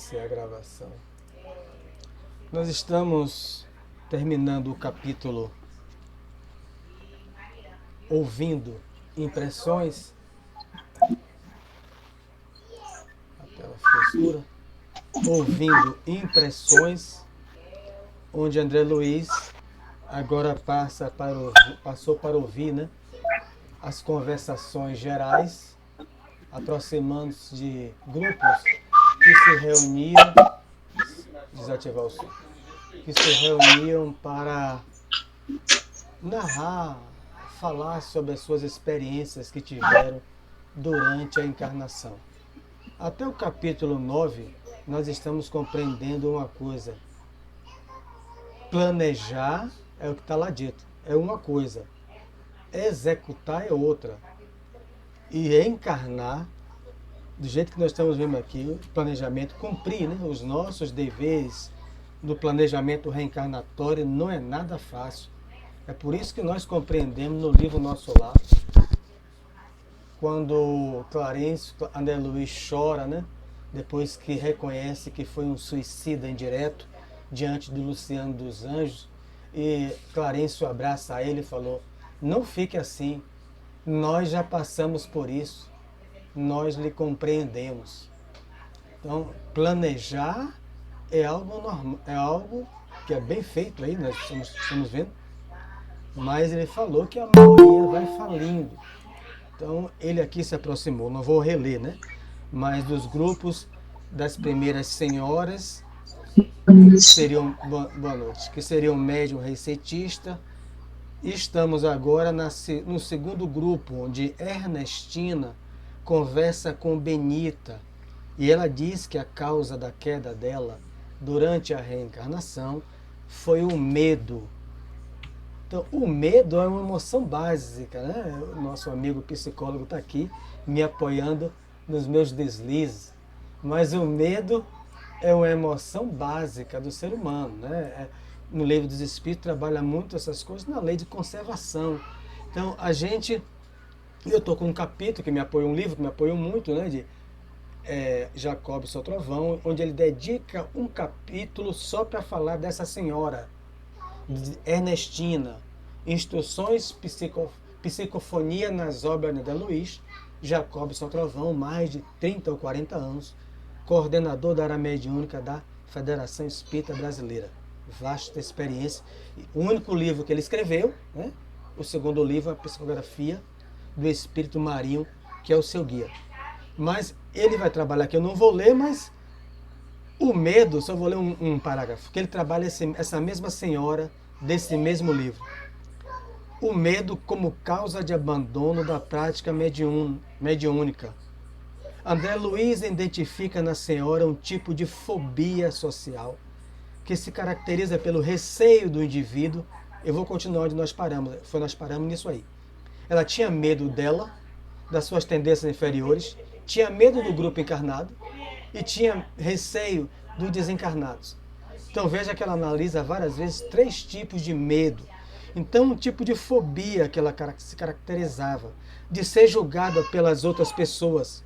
iniciar a gravação. Nós estamos terminando o capítulo Ouvindo Impressões. A tela ficou escura. Ouvindo Impressões, onde André Luiz agora passou para ouvir, né, as conversações gerais, aproximando-se de grupos que se reuniam, desativar o som, que se reuniam para narrar, falar sobre as suas experiências que tiveram durante a encarnação. Até o capítulo 9, nós estamos compreendendo uma coisa. Planejar é o que está lá dito, é uma coisa. Executar é outra. E encarnar, do jeito que nós estamos vendo aqui, o planejamento, cumprir, né, os nossos deveres do planejamento reencarnatório não é nada fácil. É por isso que nós compreendemos no livro Nosso Lar, quando Clarence, André Luiz chora, né, depois que reconhece que foi um suicida indireto diante de Luciano dos Anjos, e Clarence o abraça a ele e falou: não fique assim, nós já passamos por isso, nós lhe compreendemos. Então, planejar é algo normal, é algo que é bem feito aí, nós estamos vendo, mas ele falou que a maioria vai falindo. Então, ele aqui se aproximou, não vou reler, né? Mas dos grupos das primeiras senhoras, que seriam, boa noite, que seriam médium recetista. Estamos agora no segundo grupo, onde Ernestina conversa com Benita, e ela diz que a causa da queda dela durante a reencarnação foi o medo. Então, o medo é uma emoção básica, né? O nosso amigo psicólogo está aqui me apoiando nos meus deslizes. Mas o medo é uma emoção básica do ser humano, né? No Livro dos Espíritos trabalha muito essas coisas na lei de conservação. Então, eu estou com um capítulo que me apoia, um livro que me apoiou muito, né? De Jacob Sotrovão, onde ele dedica um capítulo só para falar dessa senhora, Ernestina, Instruções Psicofonia nas obras de André Luiz, Jacob Sotrovão, mais de 30 ou 40 anos, coordenador da área mediúnica da Federação Espírita Brasileira. Vasta experiência. O único livro que ele escreveu, né? O segundo livro, a Psicografia do Espírito Marinho, que é o seu guia. Mas ele vai trabalhar aqui, eu não vou ler, mas o medo, só vou ler um parágrafo, que ele trabalha essa mesma senhora desse mesmo livro. O medo como causa de abandono da prática mediúnica. André Luiz identifica na senhora um tipo de fobia social que se caracteriza pelo receio do indivíduo. Eu vou continuar onde nós paramos nisso aí. Ela tinha medo dela, das suas tendências inferiores, tinha medo do grupo encarnado e tinha receio dos desencarnados. Então veja que ela analisa várias vezes 3 tipos de medo. Então um tipo de fobia que ela se caracterizava, de ser julgada pelas outras pessoas,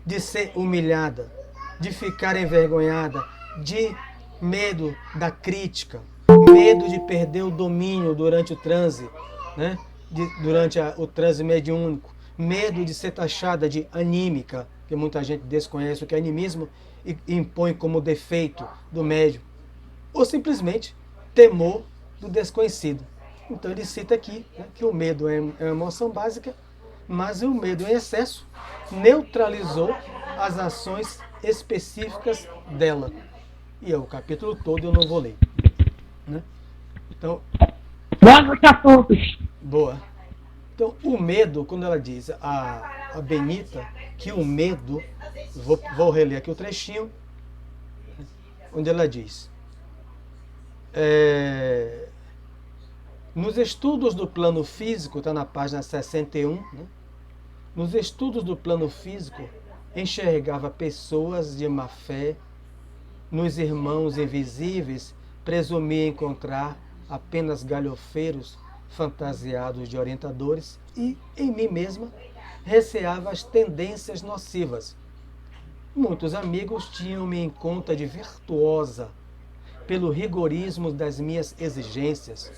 de ser humilhada, de ficar envergonhada, de medo da crítica, medo de perder o domínio durante o transe, né? Durante o transe mediúnico, medo de ser taxada de anímica, que muita gente desconhece o que é animismo e impõe como defeito do médium, ou simplesmente temor do desconhecido. Então ele cita aqui, né, que o medo é uma emoção básica, mas o medo em excesso neutralizou as ações específicas dela. E é o capítulo todo, eu não vou ler, né? Então, boa noite a todos. Boa. Então, o medo, quando ela diz a Benita, que o medo, vou reler aqui o trechinho, onde ela diz: nos estudos do plano físico, está na página 61, né? Nos estudos do plano físico, enxergava pessoas de má fé. Nos irmãos invisíveis, presumia encontrar apenas galhofeiros fantasiados de orientadores e, em mim mesma, receava as tendências nocivas. Muitos amigos tinham-me em conta de virtuosa pelo rigorismo das minhas exigências.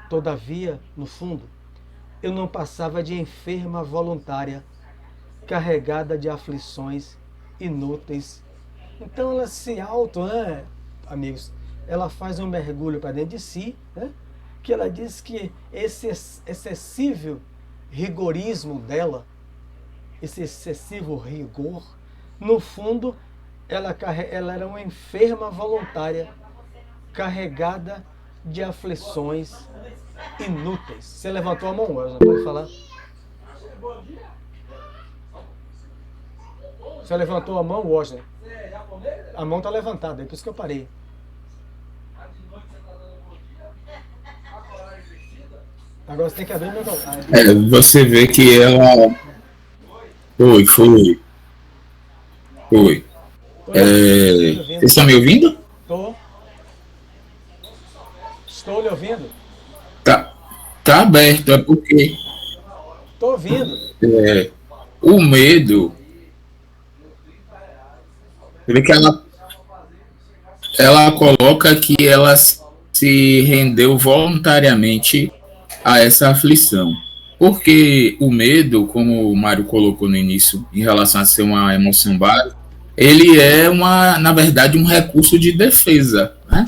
Todavia, no fundo, eu não passava de enferma voluntária, carregada de aflições inúteis. Então ela se auto, né, amigos, ela faz um mergulho para dentro de si, né, que ela diz que esse excessivo rigorismo dela, esse excessivo rigor, no fundo, ela era uma enferma voluntária, carregada de aflições inúteis. Você levantou a mão, Wesley, pode falar? Você levantou a mão, Wesley? A mão está levantada, é por isso que eu parei. Agora você tem que abrir meu canal. Você vê que ela. Foi. Vocês estão me ouvindo? Estou. Estou lhe ouvindo. Tá aberto, é porque Estou ouvindo. o medo. Você vê que ela coloca que ela se rendeu voluntariamente a essa aflição. Porque o medo, como o Mário colocou no início, em relação a ser uma emoção básica, ele é, na verdade, um recurso de defesa. Né?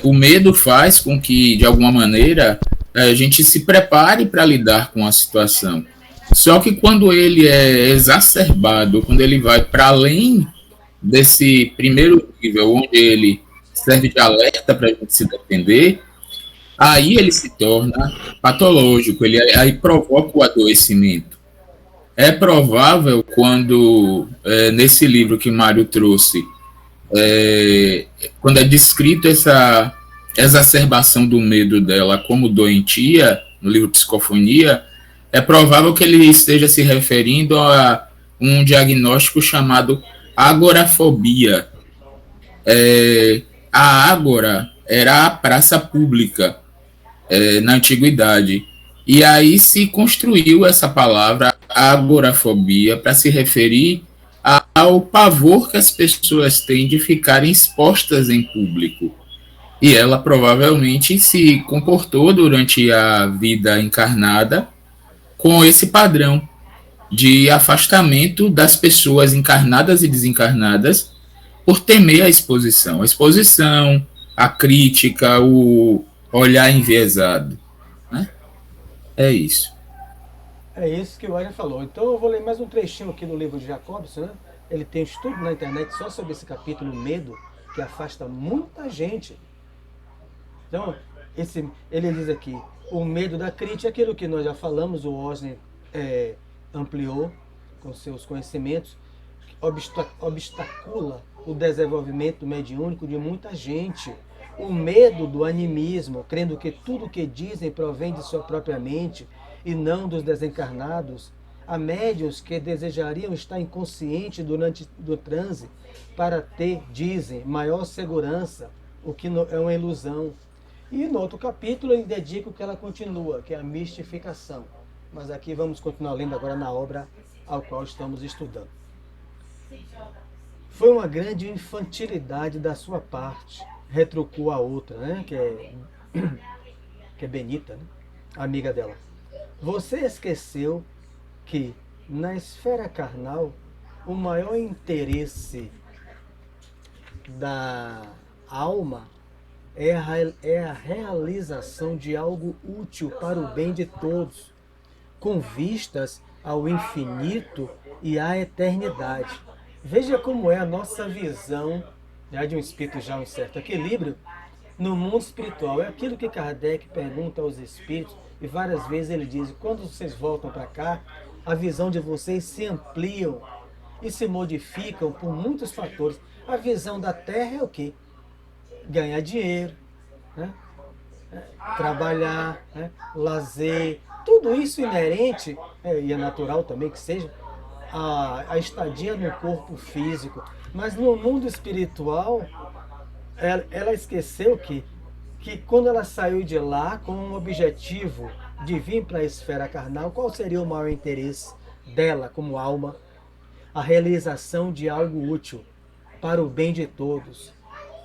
O medo faz com que, de alguma maneira, a gente se prepare para lidar com a situação. Só que quando ele é exacerbado, quando ele vai para além desse primeiro nível, onde ele serve de alerta para a gente se defender, aí ele se torna patológico, ele aí provoca o adoecimento. É provável quando, nesse livro que Mário trouxe, quando é descrito essa exacerbação do medo dela como doentia, no livro Psicofonia, é provável que ele esteja se referindo a um diagnóstico chamado agorafobia. A ágora era a praça pública na antiguidade. E aí se construiu essa palavra agorafobia para se referir ao pavor que as pessoas têm de ficarem expostas em público. E ela provavelmente se comportou durante a vida encarnada com esse padrão de afastamento das pessoas encarnadas e desencarnadas por temer a exposição. A exposição, a crítica, o olhar enviesado. Né? É isso. É isso que o Wesley falou. Então eu vou ler mais um trechinho aqui do livro de Jacobson, né? Ele tem estudo na internet só sobre esse capítulo, medo, que afasta muita gente. Então, ele diz aqui, o medo da crítica, aquilo que nós já falamos, o Wesley ampliou com seus conhecimentos, obstacula o desenvolvimento mediúnico de muita gente. O medo do animismo, crendo que tudo o que dizem provém de sua própria mente e não dos desencarnados. Há médiuns que desejariam estar inconsciente durante o transe para ter, dizem, maior segurança, o que é uma ilusão. E no outro capítulo ele dedica o que ela continua, que é a mistificação. Mas aqui vamos continuar lendo agora na obra ao qual estamos estudando. Foi uma grande infantilidade da sua parte, retrucou a outra, né? que é Benita, né? Amiga dela. Você esqueceu que na esfera carnal o maior interesse da alma é a realização de algo útil para o bem de todos, com vistas ao infinito e à eternidade. Veja como é a nossa visão de um espírito já em certo equilíbrio no mundo espiritual. É aquilo que Kardec pergunta aos espíritos, e várias vezes ele diz, quando vocês voltam para cá, a visão de vocês se ampliam e se modificam por muitos fatores. A visão da Terra é o quê? Ganhar dinheiro, né? Trabalhar, né? Lazer, tudo isso inerente, e é natural também que seja, a estadia no corpo físico. Mas no mundo espiritual, ela esqueceu que quando ela saiu de lá com um objetivo de vir para a esfera carnal, qual seria o maior interesse dela como alma? a realização de algo útil para o bem de todos,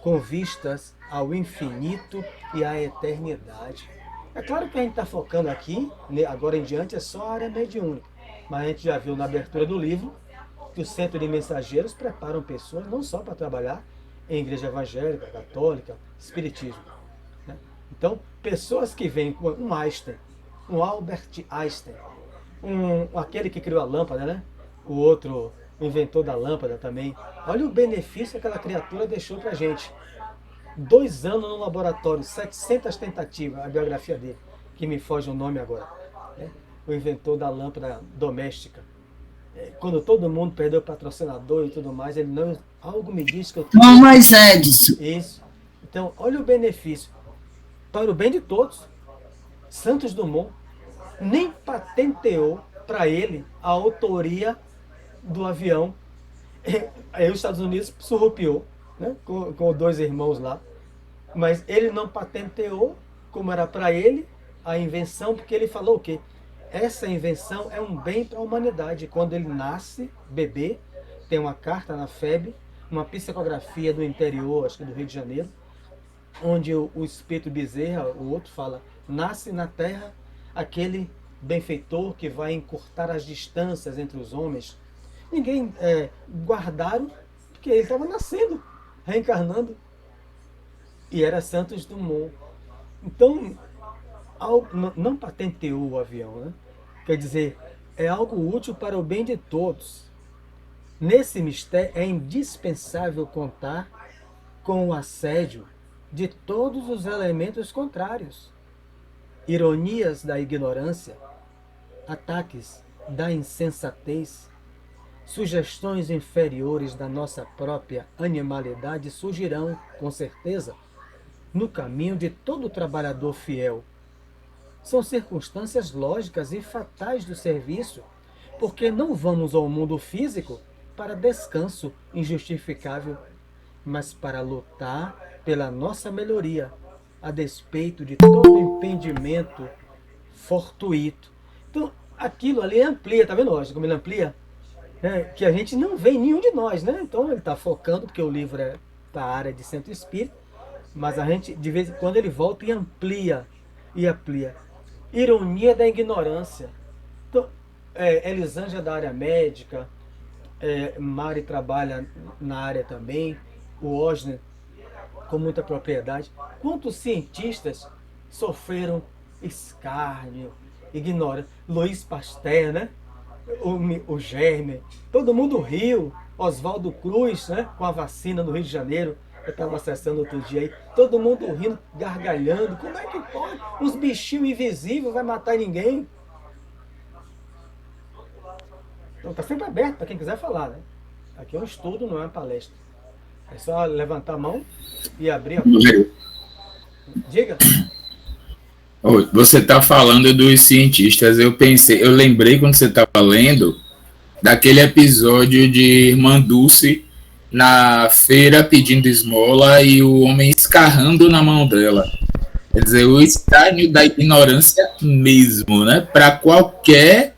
com vistas ao infinito e à eternidade. É claro que a gente está focando aqui, agora em diante, é só a área mediúnica, mas a gente já viu na abertura do livro que o Centro de Mensageiros preparam pessoas não só para trabalhar em igreja evangélica, católica, espiritismo, né? Então, pessoas que vêm com um Einstein, um Albert Einstein, aquele que criou a lâmpada, né? O outro, o inventor da lâmpada também. Olha o benefício que aquela criatura deixou para a gente. 2 anos no laboratório, 700 tentativas, a biografia dele, que me foge o nome agora, né? O inventor da lâmpada doméstica. Quando todo mundo perdeu o patrocinador e tudo mais, ele não, algo me diz que eu tenho... Thomas Edison. Isso. Então, olha o benefício. Para o bem de todos, Santos Dumont nem patenteou para ele a autoria do avião. Aí os Estados Unidos surrupiou, né, com 2 irmãos lá. Mas ele não patenteou, como era para ele, a invenção, porque ele falou o quê? Essa invenção é um bem para a humanidade. Quando ele nasce, bebê, tem uma carta na FEB, uma psicografia do interior, acho que do Rio de Janeiro, onde o Espírito Bezerra, o outro, fala: nasce na terra aquele benfeitor que vai encurtar as distâncias entre os homens. Ninguém guardaram, porque ele estava nascendo, reencarnando, e era Santos Dumont. Então, não patenteou o avião, né? Quer dizer, é algo útil para o bem de todos. Nesse mistério é indispensável contar com o assédio de todos os elementos contrários. Ironias da ignorância, ataques da insensatez, sugestões inferiores da nossa própria animalidade surgirão, com certeza, no caminho de todo trabalhador fiel. São circunstâncias lógicas e fatais do serviço, porque não vamos ao mundo físico para descanso injustificável, mas para lutar pela nossa melhoria, a despeito de todo impedimento fortuito. Então, aquilo ali amplia, tá vendo, lógico, como ele amplia? Que a gente não vê em nenhum de nós, né? Então ele está focando, porque o livro é para a área de centro espírita, mas a gente, de vez em quando, ele volta e amplia, e amplia. Ironia da ignorância. Então, Elisângela da área médica, Mari trabalha na área também, o Osner com muita propriedade. Quantos cientistas sofreram escárnio, ignorância? Luiz Pasteur, né? O Germe, todo mundo riu. Oswaldo Cruz, né? Com a vacina no Rio de Janeiro, eu estava acessando outro dia aí, todo mundo rindo, gargalhando. Como é que pode? Uns bichinhos invisíveis vai matar ninguém? Então está sempre aberto para quem quiser falar, né? Aqui é um estudo, não é uma palestra. É só levantar a mão e abrir a boca. Diga. Você está falando dos cientistas, eu lembrei quando você estava lendo daquele episódio de Irmã Dulce na feira pedindo esmola e o homem escarrando na mão dela. Quer dizer, o escárnio da ignorância mesmo, né? Para qualquer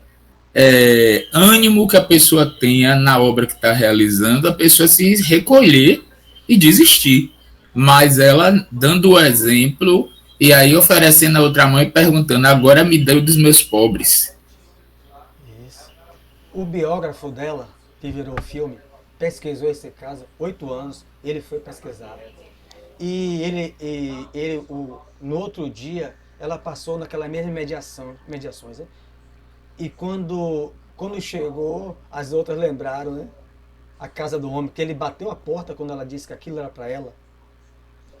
ânimo que a pessoa tenha na obra que está realizando, a pessoa se recolher e desistir. Mas ela dando o exemplo e aí oferecendo a outra mão e perguntando: agora me dê dos meus pobres. Isso. O biógrafo dela, que virou filme, pesquisou esse caso 8 anos, ele foi pesquisado. E no outro dia, ela passou naquela mesma mediações, né? E quando chegou, as outras lembraram, né? A casa do homem, que ele bateu a porta quando ela disse que aquilo era para ela.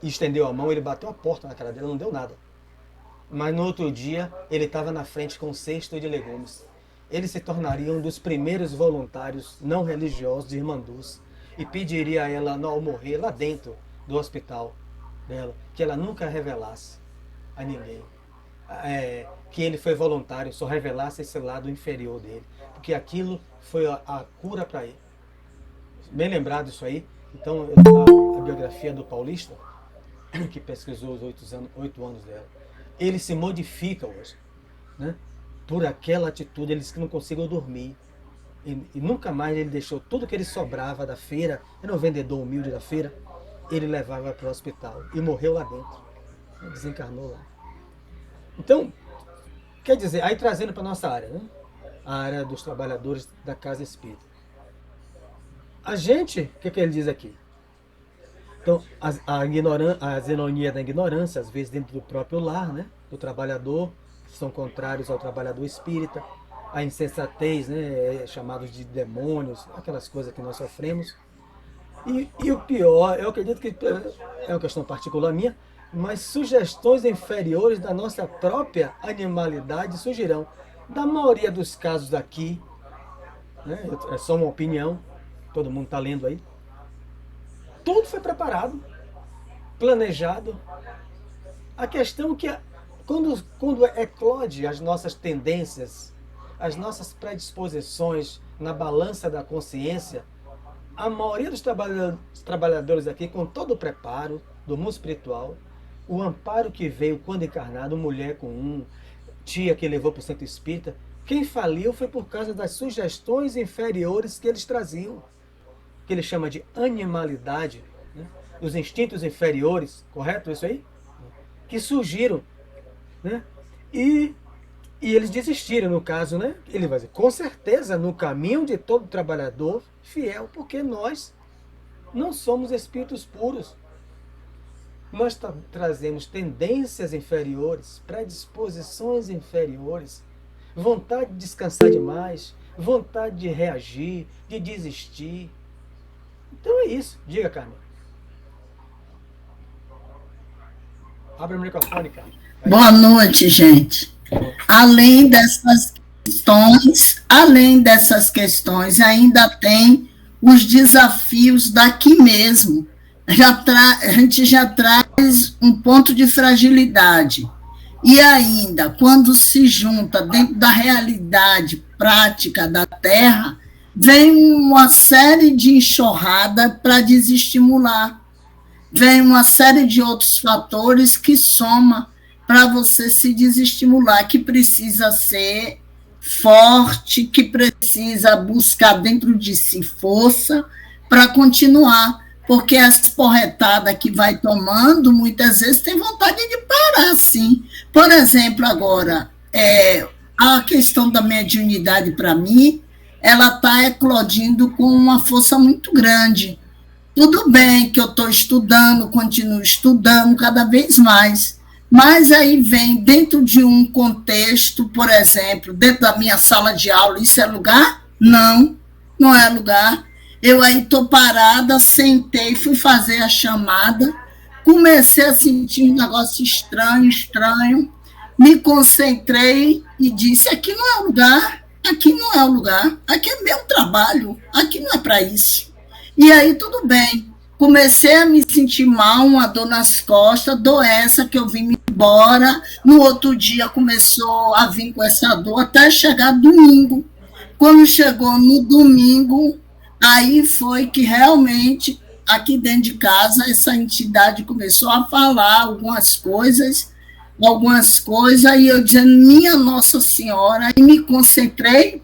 E estendeu a mão, ele bateu a porta na cara dela, não deu nada. Mas no outro dia, ele estava na frente com um cesto de legumes. Ele se tornaria um dos primeiros voluntários não religiosos de Irmã Dulce e pediria a ela, ao morrer, lá dentro do hospital dela, que ela nunca revelasse a ninguém que ele foi voluntário, só revelasse esse lado inferior dele, porque aquilo foi a cura para ele. Bem lembrado isso aí. Então, a biografia do Paulista, que pesquisou os 8 anos dela, ele se modifica hoje, né? Por aquela atitude. Eles que não conseguem dormir, e nunca mais ele deixou tudo que ele sobrava da feira, era um vendedor humilde da feira, ele levava para o hospital e morreu lá dentro, desencarnou lá. Então, quer dizer, aí trazendo para a nossa área, né? A área dos trabalhadores da casa espírita. A gente, o que ele diz aqui? Então, a zenonia da ignorância, às vezes dentro do próprio lar, né? Do trabalhador, são contrários ao trabalhador espírita. A insensatez, né? Chamados de demônios, aquelas coisas que nós sofremos. E o pior, eu acredito que é uma questão particular minha, mas sugestões inferiores da nossa própria animalidade surgirão. Da maioria dos casos aqui, né? É só uma opinião, todo mundo está lendo aí. Tudo foi preparado, planejado. A questão é que quando eclode as nossas tendências, as nossas predisposições na balança da consciência, a maioria dos trabalhadores aqui, com todo o preparo do mundo espiritual, o amparo que veio quando encarnado, mulher com tia que levou para o centro espírita, quem faliu foi por causa das sugestões inferiores que eles traziam, que ele chama de animalidade, né? Os instintos inferiores, correto isso aí? Que surgiram, né? E eles desistiram, no caso, né? Ele vai dizer, com certeza, no caminho de todo trabalhador fiel, porque nós não somos espíritos puros. Nós trazemos tendências inferiores, predisposições inferiores, vontade de descansar demais, vontade de reagir, de desistir. Então é isso. Diga, Carmen. Abre o microfone, Carmen. Boa noite, gente. Além dessas questões, ainda tem os desafios daqui mesmo. A gente já traz um ponto de fragilidade. E ainda, quando se junta dentro da realidade prática da Terra, vem uma série de enxurrada para desestimular. Vem uma série de outros fatores que soma para você se desestimular, que precisa ser forte, que precisa buscar dentro de si força para continuar, porque as porretadas que vai tomando, muitas vezes tem vontade de parar, sim. Por exemplo, agora, a questão da mediunidade, para mim, ela está eclodindo com uma força muito grande. Tudo bem que eu estou estudando, continuo estudando cada vez mais, mas aí vem dentro de um contexto, por exemplo, dentro da minha sala de aula, isso é lugar? Não, não é lugar. Eu aí estou parada, sentei, fui fazer a chamada, comecei a sentir um negócio estranho, me concentrei e disse, aqui não é o lugar, aqui não é o lugar, aqui é meu trabalho, aqui não é para isso. E aí tudo bem, comecei a me sentir mal, uma dor nas costas, dor essa que eu vim embora, no outro dia começou a vir com essa dor até chegar domingo. Quando chegou no domingo, aí foi que realmente, aqui dentro de casa, essa entidade começou a falar algumas coisas, e eu dizendo, minha Nossa Senhora, e me concentrei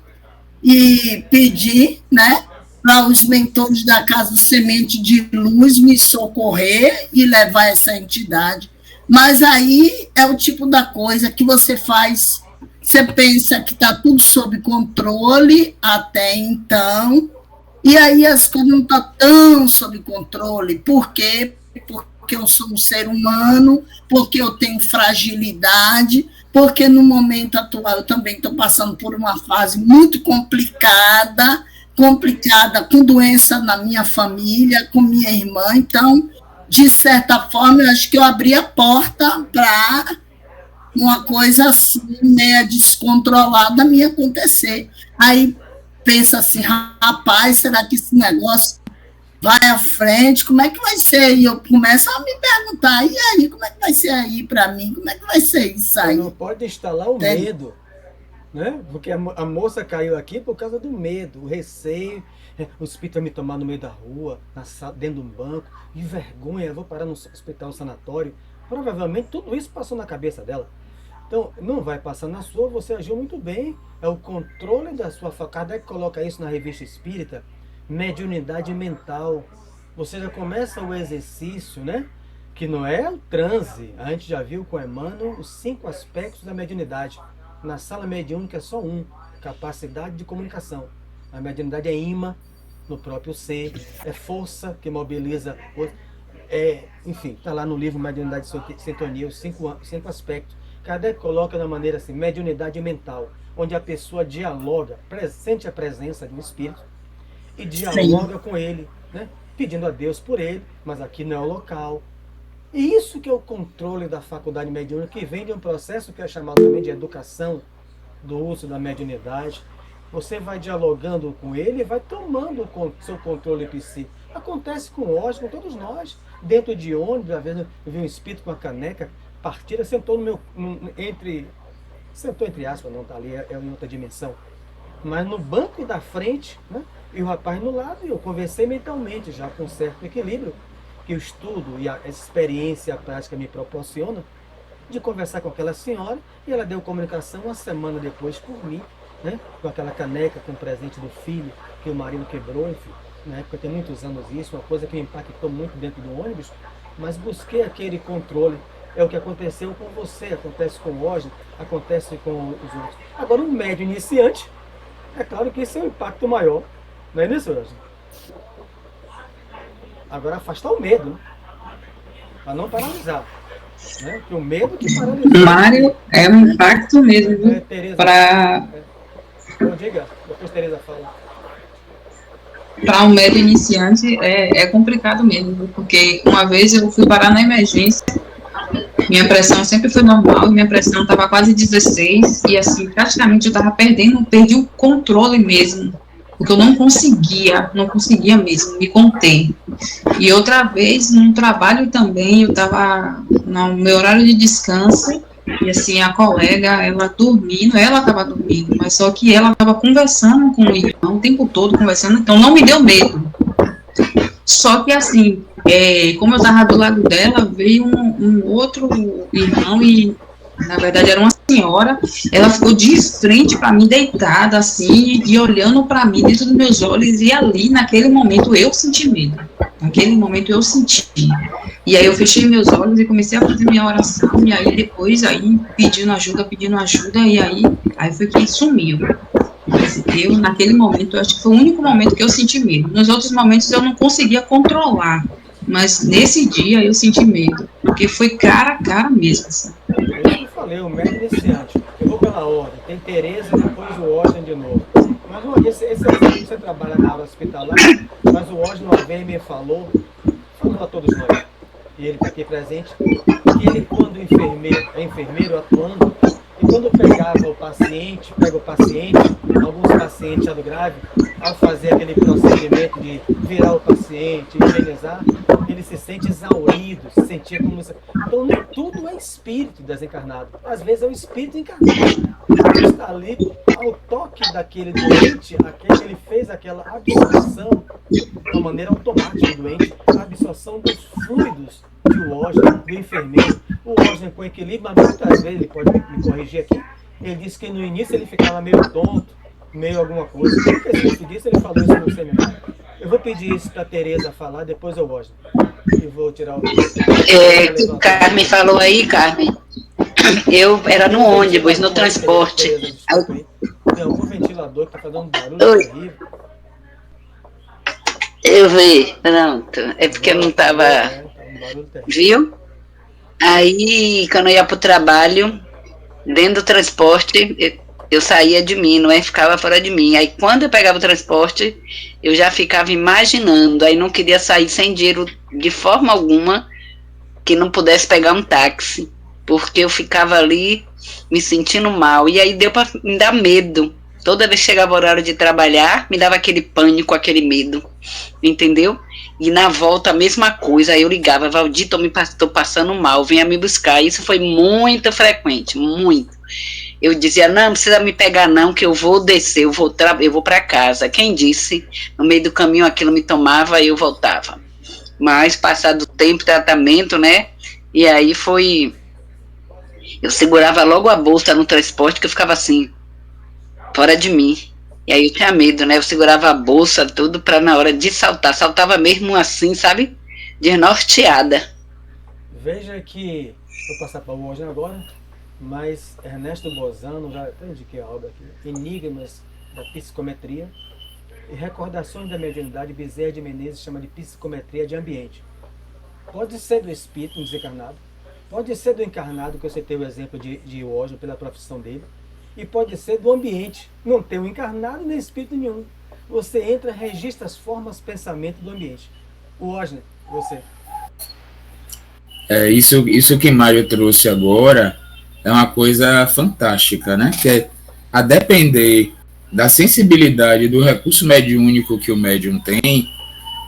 e pedi, né, para os mentores da Casa Semente de Luz me socorrer e levar essa entidade. Mas aí é o tipo da coisa que você faz, você pensa que está tudo sob controle até então, e aí as coisas não estão tão sob controle. Por quê? Porque eu sou um ser humano, porque eu tenho fragilidade, porque no momento atual eu também estou passando por uma fase muito complicada, com doença na minha família, com minha irmã. Então, de certa forma, eu acho que eu abri a porta para uma coisa assim, meia descontrolada me acontecer. Aí pensa assim, rapaz, será que esse negócio vai à frente? Como é que vai ser? E eu começo a me perguntar, e aí, como é que vai ser aí para mim? Como é que vai ser isso aí? Não pode instalar o medo, né? Porque a moça caiu aqui por causa do medo, o receio. O espírito vai me tomar no meio da rua, dentro de um banco, e vergonha, eu vou parar no hospital, no sanatório. Provavelmente tudo isso passou na cabeça dela. Então, não vai passar na sua, você agiu muito bem. É o controle da sua faculdade. Kardec coloca isso na Revista Espírita, mediunidade mental. Você já começa o exercício, né? Que não é o transe. A gente já viu com Emmanuel os 5 aspectos da mediunidade. Na sala mediúnica é só um, capacidade de comunicação. A mediunidade é imã no próprio ser, é força que mobiliza, enfim, está lá no livro Mediunidade e Sintonia, os 5 aspectos. Kardec coloca da maneira assim, mediunidade mental, onde a pessoa dialoga, sente a presença de um espírito e dialoga com ele, né? Pedindo a Deus por ele, mas aqui não é o local. E isso que é o controle da faculdade mediúnica, que vem de um processo que é chamado também de educação do uso da mediunidade. Você vai dialogando com ele e vai tomando o seu controle psíquico. Acontece com nós, com todos nós. Dentro de ônibus, às vezes eu vi um espírito com a caneca partida, sentou sentou entre aspas, não está ali, é em outra dimensão. Mas no banco da frente, né? E o rapaz no lado, e eu conversei mentalmente, já com certo equilíbrio, que o estudo e a experiência, a prática me proporciona, de conversar com aquela senhora, e ela deu comunicação uma semana depois por mim, né? Com aquela caneca com o presente do filho, que o marido quebrou, enfim. Na época tem muitos anos isso, uma coisa que me impactou muito dentro do ônibus, mas busquei aquele controle. É o que aconteceu com você, acontece com o Osni, acontece com os outros. Agora, um médio iniciante, é claro que esse é um impacto maior, não é isso, Osni? Agora, afastar o medo, né? Para não paralisar. Né? Porque o medo que paralisa. Mário, é um impacto mesmo, viu? Para... Diga, depois Tereza fala. Para um médio iniciante é complicado mesmo, viu? Porque uma vez eu fui parar na emergência, minha pressão sempre foi normal, minha pressão estava quase 16, e assim, praticamente eu estava perdi o controle mesmo, porque eu não conseguia mesmo me conter. E outra vez, num trabalho também, eu estava no meu horário de descanso, e assim, a colega, ela estava dormindo, mas só que ela estava conversando com o irmão o tempo todo, conversando, então não me deu medo. Só que assim, como eu estava do lado dela, veio um outro irmão e, na verdade, era uma senhora, ela ficou de frente para mim, deitada assim, e olhando para mim dentro dos meus olhos, e ali, naquele momento, eu senti medo. Naquele momento, eu senti. E aí eu fechei meus olhos e comecei a fazer minha oração, e aí depois, pedindo ajuda, e aí foi que sumiu. Eu, naquele momento, eu acho que foi o único momento que eu senti medo. Nos outros momentos eu não conseguia controlar, mas nesse dia eu senti medo, porque foi cara a cara mesmo. Assim. Eu falei, o médico iniciante, eu vou pela ordem, tem Tereza, depois o Osni de novo. Mas esse é o você trabalha na área hospitalar, mas o Osni uma vez me falou a todos nós, e ele está aqui presente, que ele, quando enfermeiro atuando, e quando pega o paciente, alguns pacientes já do grave, ao fazer aquele procedimento de virar o paciente, higienizar, ele se sente exaurido, se sentia como... Então, nem tudo é espírito desencarnado. Às vezes é o espírito encarnado. Ele está ali, ao toque daquele doente, ele fez aquela absorção, de uma maneira automática do doente, a absorção dos fluidos de o Osni, do enfermeiro. O Osni com equilíbrio, mas muitas vezes, ele pode me corrigir aqui, ele disse que no início ele ficava meio tonto, meio alguma coisa. Por que isso disso? Ele falou isso no seminário. Eu vou pedir isso para a Tereza falar, depois eu Osni. E vou tirar o... Carmen falou aí, Carmen. Eu era no ônibus, no transporte. Tem algum ventilador que está fazendo um barulho terrível. Eu vi, pronto. É porque eu não estava... Viu? Aí, quando eu ia para o trabalho, dentro do transporte, eu saía de mim, não é? Ficava fora de mim. Aí, quando eu pegava o transporte, eu já ficava imaginando. Aí, não queria sair sem dinheiro de forma alguma, que não pudesse pegar um táxi. Porque eu ficava ali me sentindo mal. E aí, deu para me dar medo. Toda vez que chegava o horário de trabalhar, me dava aquele pânico, aquele medo. Entendeu? E na volta a mesma coisa, aí eu ligava, Valdir, tô passando mal, venha me buscar. Isso foi muito frequente, muito. Eu dizia, não precisa me pegar não, que eu vou descer, eu vou para casa. Quem disse? No meio do caminho aquilo me tomava e eu voltava. Mas passado o tempo, tratamento, né? E aí foi... Eu segurava logo a bolsa no transporte, que eu ficava assim, fora de mim. E aí eu tinha medo, né? Eu segurava a bolsa, tudo, para na hora de saltar. Saltava mesmo assim, sabe? Desnorteada. Veja que, vou passar para o hoje agora, mas Ernesto Bozano, já até indiquei a obra aqui, Enigmas da Psicometria e Recordações da Mediunidade, Bezerra de Menezes chama de Psicometria de Ambiente. Pode ser do espírito, um desencarnado, pode ser do encarnado, que você teve o exemplo de Osho pela profissão dele, e pode ser do ambiente, não tem um encarnado nem espírito nenhum. Você entra, registra as formas, pensamento do ambiente. O Osho, você. Isso que Mário trouxe agora é uma coisa fantástica, né? Que é, a depender da sensibilidade do recurso mediúnico que o médium tem,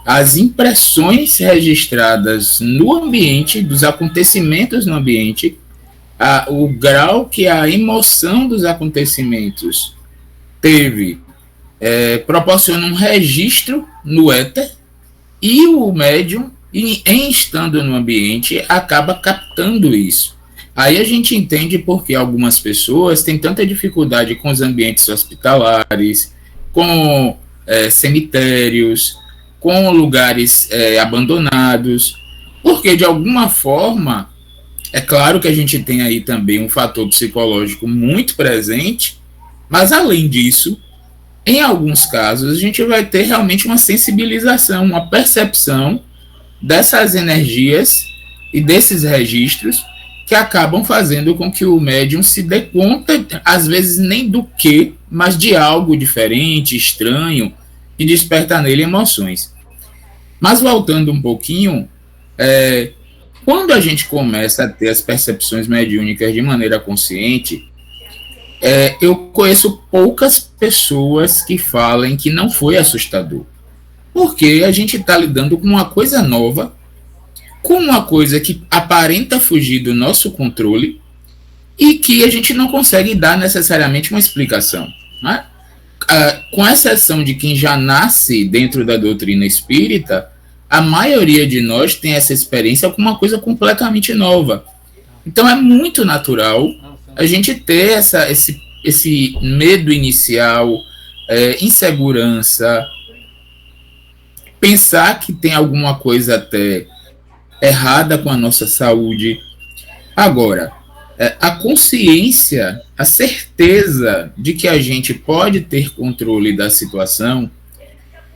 as impressões registradas no ambiente, dos acontecimentos no ambiente, o grau que a emoção dos acontecimentos teve, proporciona um registro no éter, e o médium, em estando no ambiente, acaba captando isso. Aí a gente entende porque algumas pessoas têm tanta dificuldade com os ambientes hospitalares, com cemitérios, com lugares abandonados, porque de alguma forma, é claro que a gente tem aí também um fator psicológico muito presente, mas além disso, em alguns casos, a gente vai ter realmente uma sensibilização, uma percepção dessas energias e desses registros que acabam fazendo com que o médium se dê conta, às vezes nem do que, mas de algo diferente, estranho, que desperta nele emoções. Mas voltando um pouquinho, quando a gente começa a ter as percepções mediúnicas de maneira consciente, eu conheço poucas pessoas que falem que não foi assustador. Porque a gente está lidando com uma coisa nova, com uma coisa que aparenta fugir do nosso controle e que a gente não consegue dar necessariamente uma explicação, né? Com exceção de quem já nasce dentro da doutrina espírita, a maioria de nós tem essa experiência com uma coisa completamente nova. Então é muito natural a gente ter esse medo inicial, insegurança, pensar que tem alguma coisa até errada com a nossa saúde. Agora, a consciência, a certeza de que a gente pode ter controle da situação,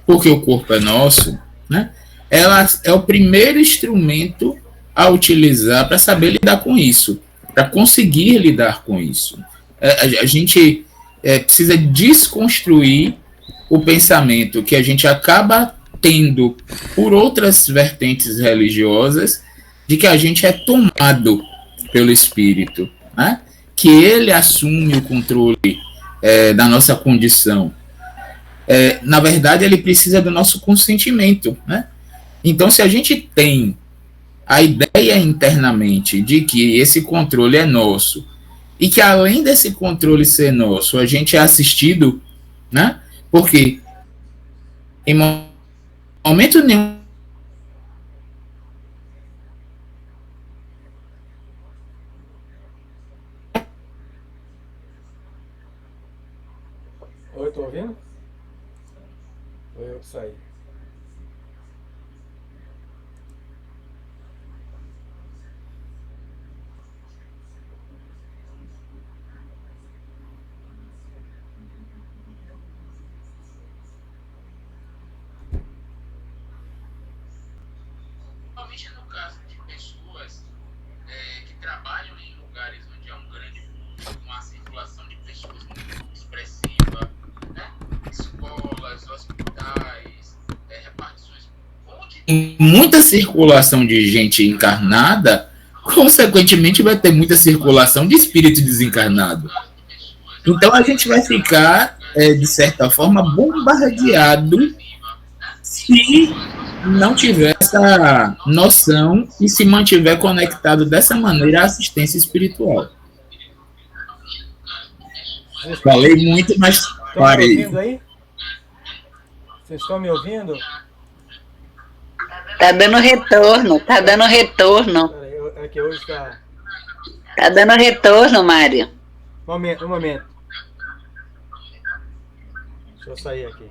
porque o corpo é nosso, né? Ela é o primeiro instrumento a utilizar para saber lidar com isso, para conseguir lidar com isso. A gente precisa desconstruir o pensamento que a gente acaba tendo por outras vertentes religiosas, de que a gente é tomado pelo espírito, né? Que ele assume o controle da nossa condição. Na verdade, ele precisa do nosso consentimento, né? Então, se a gente tem a ideia internamente de que esse controle é nosso, e que além desse controle ser nosso, a gente é assistido, né? Porque em momento nenhum Oi, tô ouvindo? Ou eu que saí? Principalmente no caso de pessoas que trabalham em lugares onde há um grande fluxo, uma circulação de pessoas muito expressiva, né? Escolas, hospitais, repartições, onde muita circulação de gente encarnada, consequentemente vai ter muita circulação de espírito desencarnado. Então a gente vai ficar, de certa forma, bombardeado se não tiver essa noção e se mantiver conectado dessa maneira à assistência espiritual. Falei muito, mas parei. Vocês estão me ouvindo? Tá dando retorno, tá dando retorno. É que hoje tá... Tá dando retorno, Mário. Um momento. Deixa eu sair aqui.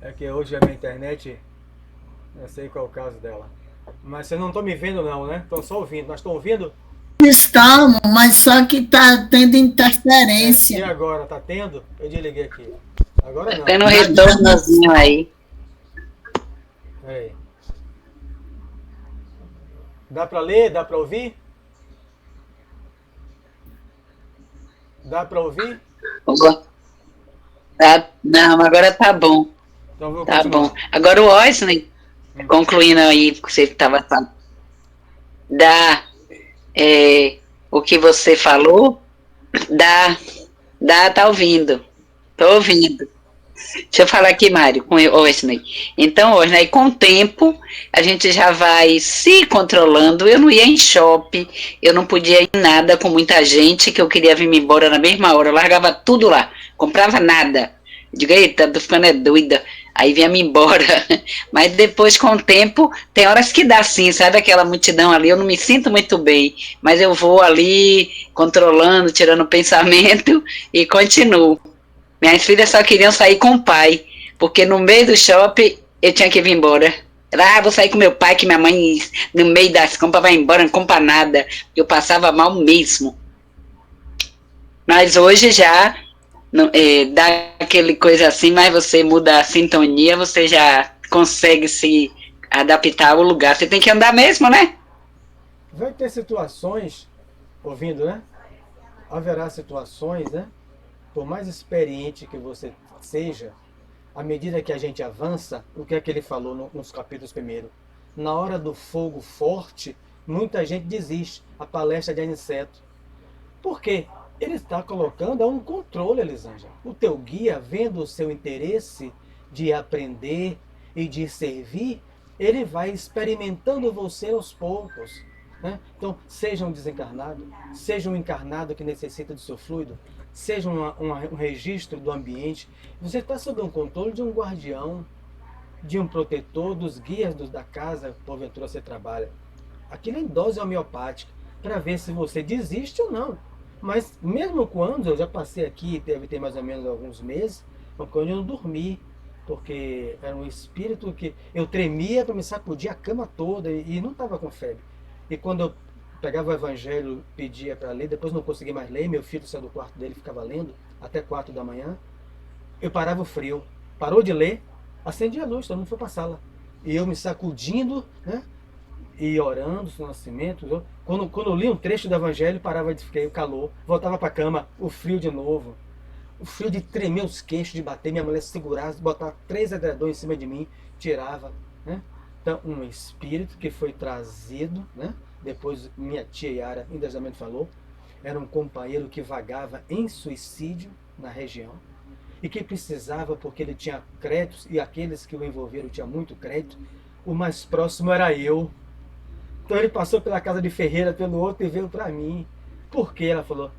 É que hoje a minha internet, não sei qual é o caso dela. Mas vocês não estão me vendo não, né? Estão só ouvindo. Nós estamos ouvindo? Estamos, mas só que está tendo E interferência. agora? Tá tendo? Eu desliguei aqui. Agora Tá não. tendo retornozinho aí. Peraí. Dá para ler? Dá para ouvir? Dá para ouvir? Não, agora tá bom. Então vou Tá continuar. bom. Agora o Wesley, concluindo aí o que você estava falando, o que você falou, tá ouvindo. Tô ouvindo. Deixa eu falar aqui, Mário, com o Wesley. Então, Wesley, com o tempo, a gente já vai se controlando. Eu não ia em shopping, eu não podia ir em nada com muita gente, que eu queria vir me embora na mesma hora. Eu largava tudo lá, comprava nada. Digo, eita, tô ficando doida. Aí vinha me embora. Mas depois, com o tempo, tem horas que dá sim, sabe aquela multidão ali? Eu não me sinto muito bem, mas eu vou ali, controlando, tirando o pensamento e continuo. Minhas filhas só queriam sair com o pai, porque no meio do shopping eu tinha que vir embora. Vou sair com meu pai, que minha mãe no meio das compras vai embora, não compra nada. Eu passava mal mesmo. Mas hoje já dá aquele coisa assim, mas você muda a sintonia, você já consegue se adaptar ao lugar. Você tem que andar mesmo, né? Vai ter situações, ouvindo, né? Haverá situações, né? Por mais experiente que você seja, à medida que a gente avança, o que é que ele falou nos capítulos primeiro? Na hora do fogo forte, muita gente desiste. A palestra de Aniceto. Por quê? Ele está colocando um controle, Elisângela. O teu guia, vendo o seu interesse de aprender e de servir, ele vai experimentando você aos poucos. Né? Então, seja um desencarnado, seja um encarnado que necessita do seu fluido, seja um registro do ambiente, você está sob o controle de um guardião, de um protetor, dos guias da casa, porventura você trabalha. Aquilo é em dose homeopática, para ver se você desiste ou não. Mas mesmo quando eu já passei aqui, deve ter mais ou menos alguns meses, quando eu não dormi, porque era um espírito que eu tremia para me sacudir a cama toda e não estava com febre. E quando eu pegava o evangelho, pedia para ler, depois não consegui mais ler, meu filho saiu do quarto dele, ficava lendo até 4 da manhã, eu parava o frio, parou de ler, acendia a luz, todo mundo foi para a sala. E eu me sacudindo, né? E orando, os nascimentos. Quando eu li um trecho do evangelho, parava de ficar o calor, voltava para a cama, o frio de novo. O frio de tremer os queixos, de bater, minha mulher segurava, botar 3 edredões em cima de mim, tirava. Né? Então, um espírito que foi trazido, né? Depois minha tia Yara, em desamento, falou, era um companheiro que vagava em suicídio na região e que precisava, porque ele tinha créditos e aqueles que o envolveram tinham muito crédito, o mais próximo era eu. Então ele passou pela casa de Ferreira, pelo outro e veio para mim. Por quê? Ela falou,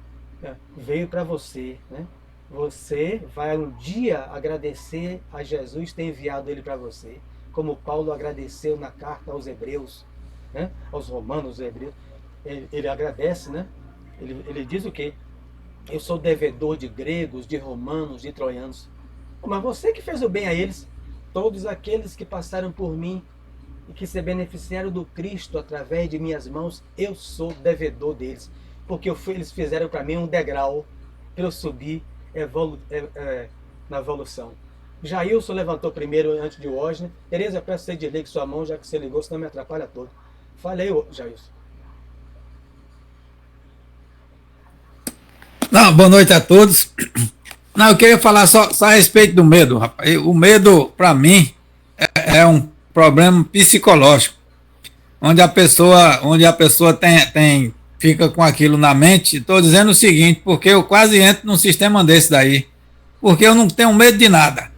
veio para você, né? Você vai um dia agradecer a Jesus ter enviado ele para você, como Paulo agradeceu na carta aos Hebreus, né? Aos Romanos, aos Hebreus. Ele agradece, né? Ele diz o quê? Eu sou devedor de gregos, de romanos, de troianos. Mas você que fez o bem a eles, todos aqueles que passaram por mim e que se beneficiaram do Cristo através de minhas mãos, eu sou devedor deles. Porque eles fizeram para mim um degrau para eu subir na evolução. Jailson levantou primeiro antes de Osner. Tereza, eu peço que você desligue sua mão, já que você ligou, senão me atrapalha todo. Fale aí, Jailson. Não, boa noite a todos. Não, eu queria falar só a respeito do medo, rapaz. O medo, para mim, é um problema psicológico, onde a pessoa fica com aquilo na mente. Estou dizendo o seguinte, porque eu quase entro num sistema desse daí, porque eu não tenho medo de nada.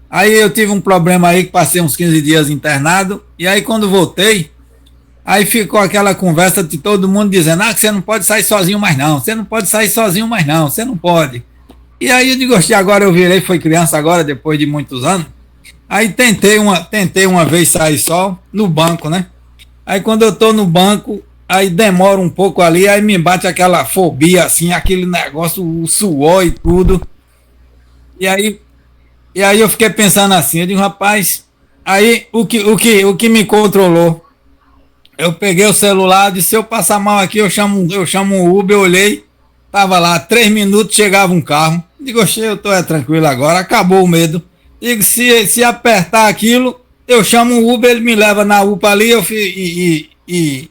Aí eu tive um problema aí, que passei uns 15 dias internado, e aí quando voltei, aí ficou aquela conversa de todo mundo dizendo, que você não pode sair sozinho mais não, você não pode sair sozinho mais não, você não pode. E aí eu digo, agora eu virei, foi criança agora, depois de muitos anos. Aí tentei uma vez sair só no banco, né? Aí quando eu tô no banco, aí demora um pouco ali, aí me bate aquela fobia, assim, aquele negócio, o suor e tudo. E aí, e aí eu fiquei pensando assim, eu digo, rapaz, aí o que me controlou? Eu peguei o celular, disse, se eu passar mal aqui, eu chamo um Uber, eu olhei, tava lá, 3 minutos, chegava um carro. Digo, oxe, eu tô tranquilo agora, acabou o medo. Digo, se apertar aquilo, eu chamo um Uber, ele me leva na UPA ali e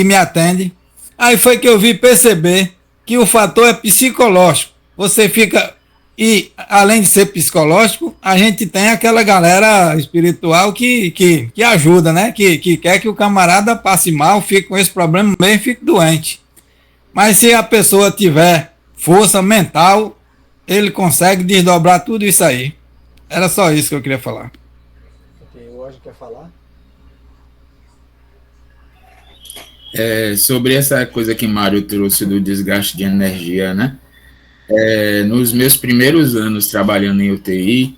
me atende. Aí foi que eu vi perceber que o fator é psicológico. Você fica. E além de ser psicológico, a gente tem aquela galera espiritual que ajuda, né? Que quer que o camarada passe mal, fique com esse problema mesmo, fique doente. Mas se a pessoa tiver força mental, ele consegue desdobrar tudo isso aí. Era só isso que eu queria falar. Ok, o Anjo quer falar? Sobre essa coisa que Mário trouxe do desgaste de energia, né? Nos meus primeiros anos trabalhando em UTI,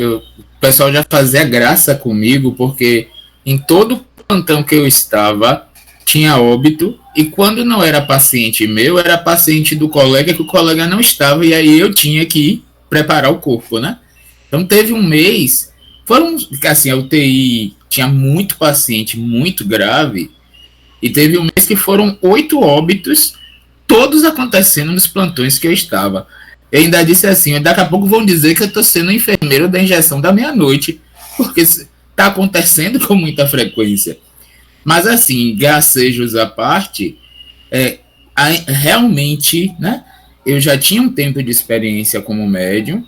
o pessoal já fazia graça comigo, porque em todo plantão que eu estava, tinha óbito, e quando não era paciente meu, era paciente do colega, que o colega não estava, e aí eu tinha que preparar o corpo, né? Então teve um mês, assim, a UTI tinha muito paciente, muito grave, e teve um mês que foram 8 óbitos, todos acontecendo nos plantões que eu estava. Eu ainda disse assim, daqui a pouco vão dizer que eu estou sendo enfermeiro da injeção da meia-noite, porque está acontecendo com muita frequência. Mas assim, gracejos à parte, realmente, né, eu já tinha um tempo de experiência como médium,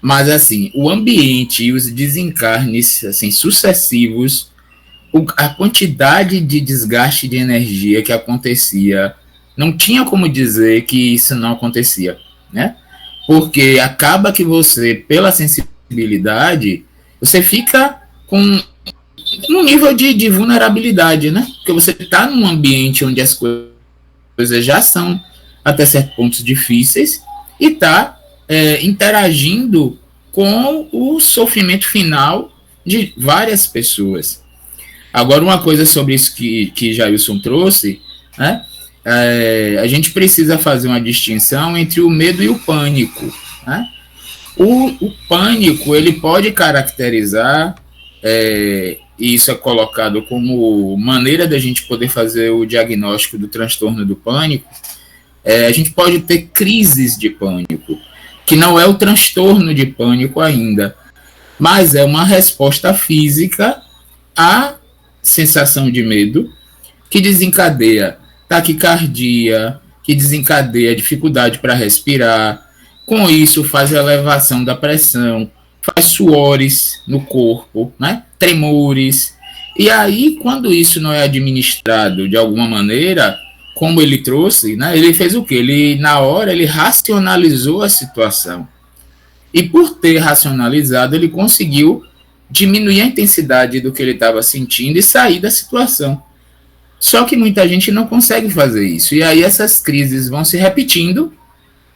mas assim, o ambiente e os desencarnes assim, sucessivos, a quantidade de desgaste de energia que acontecia, não tinha como dizer que isso não acontecia, né? Porque acaba que você, pela sensibilidade, você fica com um nível de vulnerabilidade, né? Porque você está num ambiente onde as coisas já são até certo ponto difíceis e está interagindo com o sofrimento final de várias pessoas. Agora, uma coisa sobre isso que Jailson trouxe, né? A gente precisa fazer uma distinção entre o medo e o pânico, né? O pânico, ele pode caracterizar, e isso é colocado como maneira da gente poder fazer o diagnóstico do transtorno do pânico. A gente pode ter crises de pânico, que não é o transtorno de pânico ainda, mas é uma resposta física à sensação de medo, que desencadeia taquicardia, que desencadeia dificuldade para respirar. Com isso, faz elevação da pressão, faz suores no corpo, né? Tremores. E aí, quando isso não é administrado de alguma maneira, como ele trouxe, né? Ele fez o quê? Ele, na hora, ele racionalizou a situação. E por ter racionalizado, ele conseguiu diminuir a intensidade do que ele estava sentindo e sair da situação. Só que muita gente não consegue fazer isso. E aí essas crises vão se repetindo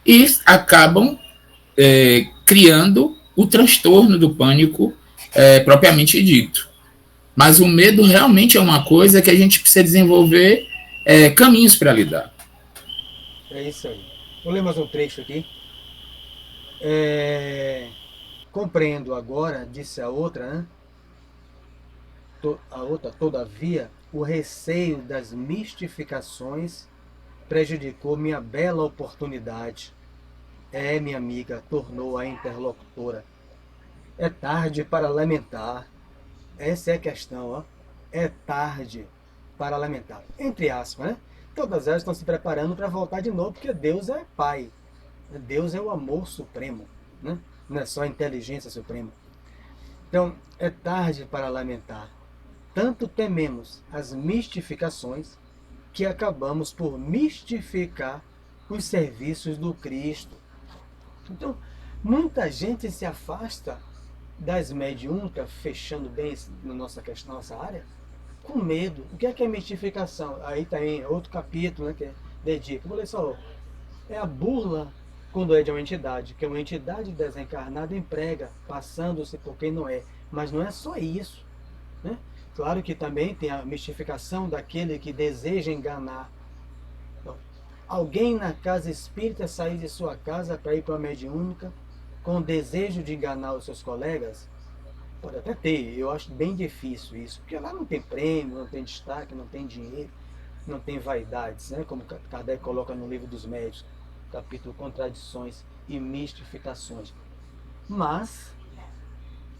e acabam criando o transtorno do pânico propriamente dito. Mas o medo realmente é uma coisa que a gente precisa desenvolver caminhos para lidar. É isso aí. Vou ler mais um trecho aqui. Compreendo agora, disse a outra, né? A outra, todavia, o receio das mistificações prejudicou minha bela oportunidade. Minha amiga, tornou a interlocutora. É tarde para lamentar. Essa é a questão, ó. É tarde para lamentar. Entre aspas, né? Todas elas estão se preparando para voltar de novo, porque Deus é Pai. Deus é o amor supremo, né? Não é só a inteligência suprema. Então, é tarde para lamentar. Tanto tememos as mistificações que acabamos por mistificar os serviços do Cristo. Então, muita gente se afasta das mediúnicas, fechando bem na nossa questão, nossa área, com medo. O que é mistificação? Aí está em outro capítulo, né, que é dedica. Vou ler só. É a burla quando é de uma entidade, que uma entidade desencarnada emprega, passando-se por quem não é. Mas não é só isso, né? Claro que também tem a mistificação daquele que deseja enganar. Então, alguém na casa espírita sair de sua casa para ir para uma mediúnica com o desejo de enganar os seus colegas? Pode até ter, eu acho bem difícil isso, porque lá não tem prêmio, não tem destaque, não tem dinheiro, não tem vaidades, né? Como Kardec coloca no Livro dos Médiuns, capítulo Contradições e Mistificações. Mas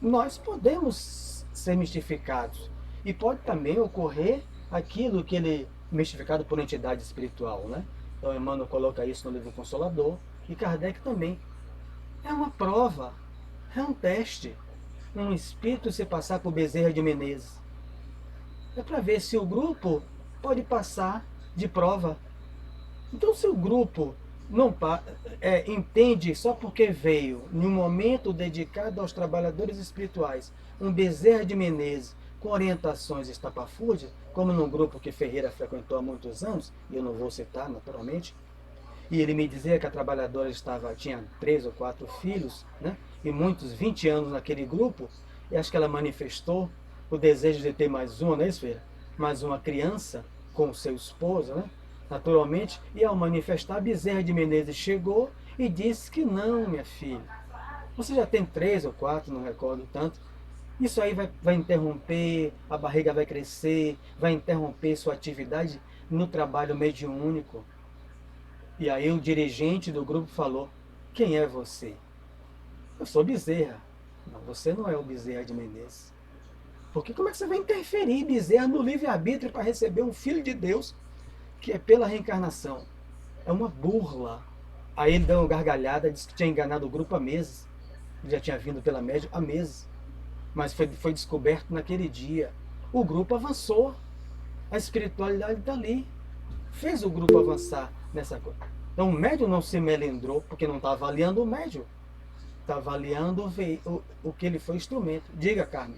nós podemos ser mistificados, e pode também ocorrer aquilo que ele é mistificado por entidade espiritual, né? Então Emmanuel coloca isso no Livro Consolador, e Kardec também. É uma prova, é um teste. Um espírito se passar por Bezerra de Menezes. É para ver se o grupo pode passar de prova. Então, se o grupo não entende só porque veio em um momento dedicado aos trabalhadores espirituais, um Bezerra de Menezes com orientações estapafúrdias, como num grupo que Ferreira frequentou há muitos anos, e eu não vou citar naturalmente, e ele me dizia que a trabalhadora tinha 3 ou 4 filhos, né? E muitos, 20 anos naquele grupo, e acho que ela manifestou o desejo de ter mais uma, não é isso, Feira? Mais uma criança com o seu esposo, né? Naturalmente, e ao manifestar, Bezerra de Menezes chegou e disse que não, minha filha, você já tem 3 ou 4, não recordo tanto, isso aí vai interromper, a barriga vai crescer, vai interromper sua atividade no trabalho mediúnico. E aí o dirigente do grupo falou, quem é você? Eu sou Bezerra. Não, você não é o Bezerra de Menezes. Porque como é que você vai interferir, Bezerra, no livre-arbítrio para receber um filho de Deus que é pela reencarnação? É uma burla. Aí ele deu uma gargalhada, disse que tinha enganado o grupo há meses. Ele já tinha vindo pela média há meses. Mas foi descoberto naquele dia. O grupo avançou. A espiritualidade está ali. Fez o grupo avançar nessa coisa. Então o médium não se melindrou, porque não está avaliando o médium. Está avaliando o que ele foi instrumento. Diga, Carmen.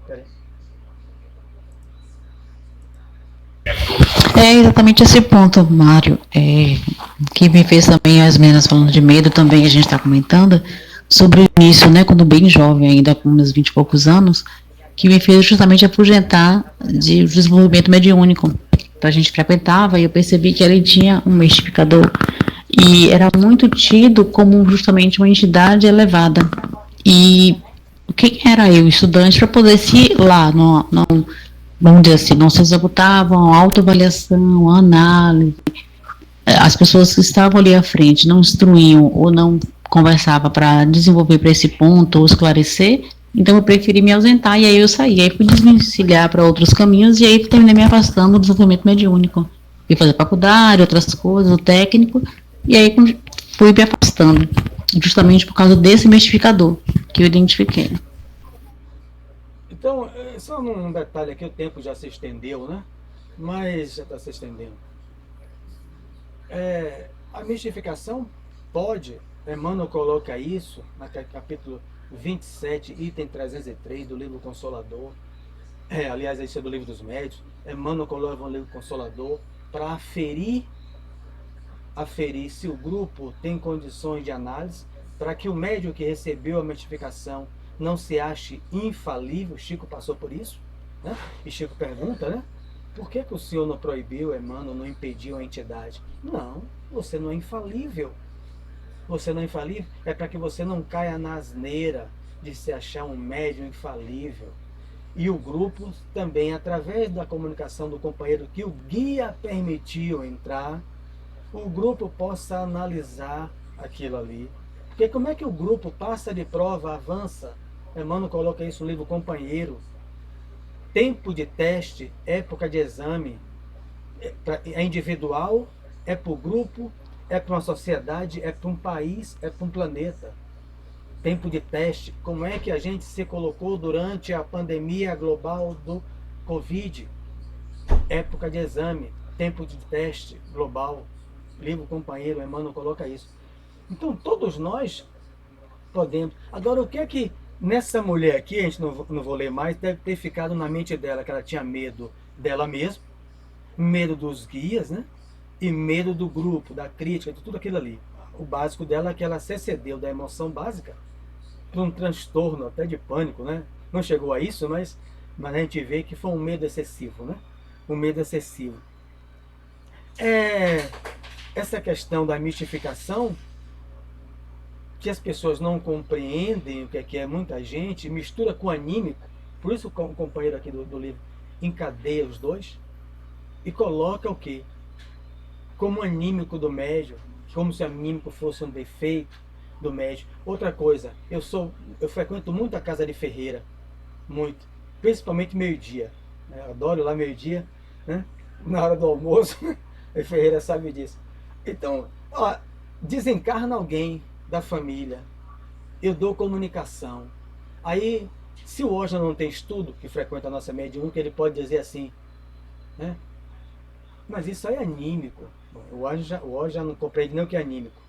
Peraí. É exatamente esse ponto, Mário, que me fez também as meninas falando de medo também, a gente está comentando, sobre o início, né, quando bem jovem, ainda com uns 20 e poucos anos, que me fez justamente afugentar de desenvolvimento mediúnico. Então a gente frequentava e eu percebi que ele tinha um mistificador e era muito tido como justamente uma entidade elevada. E quem era eu, estudante, para poder se lá, não, vamos dizer assim, não se executavam autoavaliação, análise, as pessoas que estavam ali à frente não instruíam ou não conversavam para desenvolver para esse ponto ou esclarecer, então eu preferi me ausentar e aí eu saí, aí fui desvencilhar para outros caminhos e aí terminei me afastando do desenvolvimento mediúnico. Fui fazer faculdade, outras coisas, o técnico, e aí fui me afastando, justamente por causa desse mistificador que eu identifiquei. Então, só um detalhe aqui, o tempo já se estendeu, né? Mas já está se estendendo. A mistificação pode, Emmanuel coloca isso no capítulo 27, item 303 do Livro Consolador. Aliás, esse é do Livro dos Médiuns. Emmanuel coloca no Livro Consolador para aferir se o grupo tem condições de análise, para que o médium que recebeu a mistificação não se ache infalível. Chico passou por isso, né? E Chico pergunta, né? Por que o senhor não proibiu, Emmanuel, não impediu a entidade? Não, você não é infalível. Você não é infalível é para que você não caia na asneira de se achar um médium infalível. E o grupo também, através da comunicação do companheiro que o guia permitiu entrar, o grupo possa analisar aquilo ali. Porque como é que o grupo passa de prova, avança? Emmanuel coloca isso no livro Companheiro. Tempo de teste, época de exame, é individual, é para o grupo, é para uma sociedade, é para um país, é para um planeta. Tempo de teste, como é que a gente se colocou durante a pandemia global do Covid? Época de exame, tempo de teste global. Livro Companheiro, Emmanuel coloca isso. Então todos nós podemos. Agora, o que é que nessa mulher aqui, a gente não vou ler mais, deve ter ficado na mente dela, que ela tinha medo dela mesma, medo dos guias, né? E medo do grupo, da crítica, de tudo aquilo ali. O básico dela é que ela se excedeu da emoção básica para um transtorno até de pânico, né? não chegou a isso, mas a gente vê que foi um medo excessivo, né? Um medo excessivo. Essa questão da mistificação, que as pessoas não compreendem o que é muita gente, mistura com anímico, por isso o companheiro aqui do livro encadeia os dois, e coloca o quê? Como anímico do médium, como se o anímico fosse um defeito do médium. Outra coisa, eu frequento muito a casa de Ferreira, muito, principalmente meio-dia, né? Adoro lá meio-dia, né? Na hora do almoço, a Ferreira sabe disso. Então, desencarna alguém da família, eu dou comunicação. Aí, se o Osna não tem estudo, que frequenta a nossa mediúnica, ele pode dizer assim, né? Mas isso aí é anímico. O Osna já não compreende nem o que é anímico.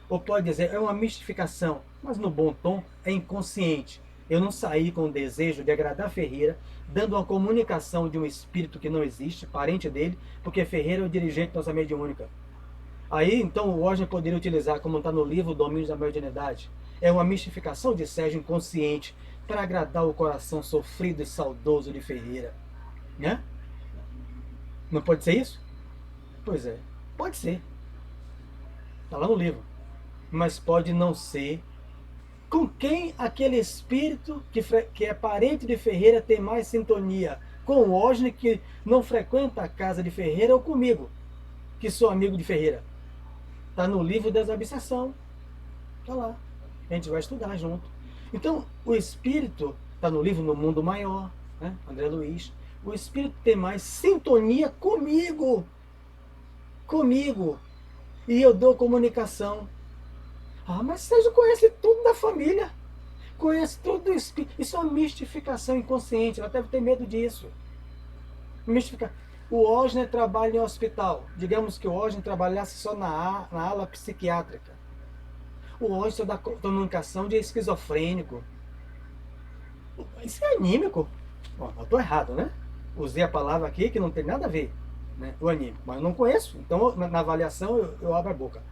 Ou pode dizer, é uma mistificação, mas no bom tom é inconsciente. Eu não saí com o desejo de agradar Ferreira, dando uma comunicação de um espírito que não existe, parente dele, porque Ferreira é o dirigente da nossa mediúnica. Aí, então, o Osna poderia utilizar, como está no livro Domínios da Mediunidade, é uma mistificação de Sérgio inconsciente para agradar o coração sofrido e saudoso de Ferreira. Né? Não pode ser isso? Pois é, pode ser. Está lá no livro. Mas pode não ser. Com quem aquele espírito que é parente de Ferreira tem mais sintonia? Com o Osna, que não frequenta a casa de Ferreira, ou comigo, que sou amigo de Ferreira? Está no livro Desabssação. Está lá. A gente vai estudar junto. Então, o espírito, está no livro No Mundo Maior, né? André Luiz. O espírito tem mais sintonia comigo. Comigo. E eu dou comunicação. Mas Sérgio conhece tudo da família. Conhece tudo do espírito. Isso é uma mistificação inconsciente. Ela deve ter medo disso. Mistificar. O Osna trabalha em hospital. Digamos que o Osna trabalhasse só na ala psiquiátrica. O Osna dá comunicação de esquizofrênico. Isso é anímico. Bom, eu estou errado, né? Usei a palavra aqui que não tem nada a ver, né? O anímico. Mas eu não conheço. Então, na avaliação, eu abro a boca.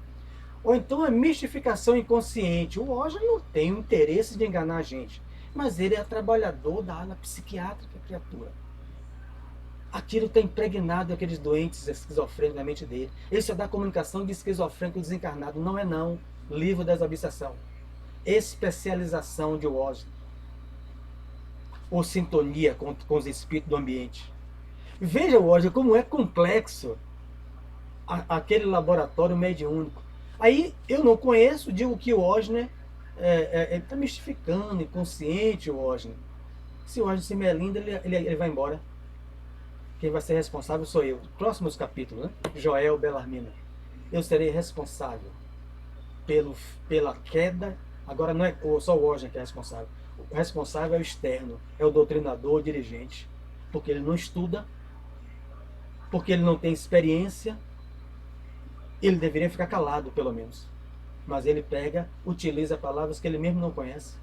Ou então é mistificação inconsciente. O Osna não tem o interesse de enganar a gente. Mas ele é trabalhador da ala psiquiátrica, criatura. Aquilo está impregnado aqueles doentes esquizofrênicos na mente dele. Ele só dá comunicação de esquizofrênico desencarnado. Não é não. Livro da Desabssação. Especialização de Osna. Ou sintonia com os espíritos do ambiente. Veja, Osna, como é complexo aquele laboratório mediúnico. Aí eu não conheço, digo que o Osna está mistificando, inconsciente o Osna. Se o Osna se melinda, ele vai embora. Quem vai ser responsável sou eu. Próximos capítulos, né? Joel Bellarmina. Eu serei responsável pela queda. Agora não é só o Osna que é responsável. O responsável é o externo, é o doutrinador, o dirigente. Porque ele não estuda, porque ele não tem experiência. Ele deveria ficar calado, pelo menos. Mas ele utiliza palavras que ele mesmo não conhece.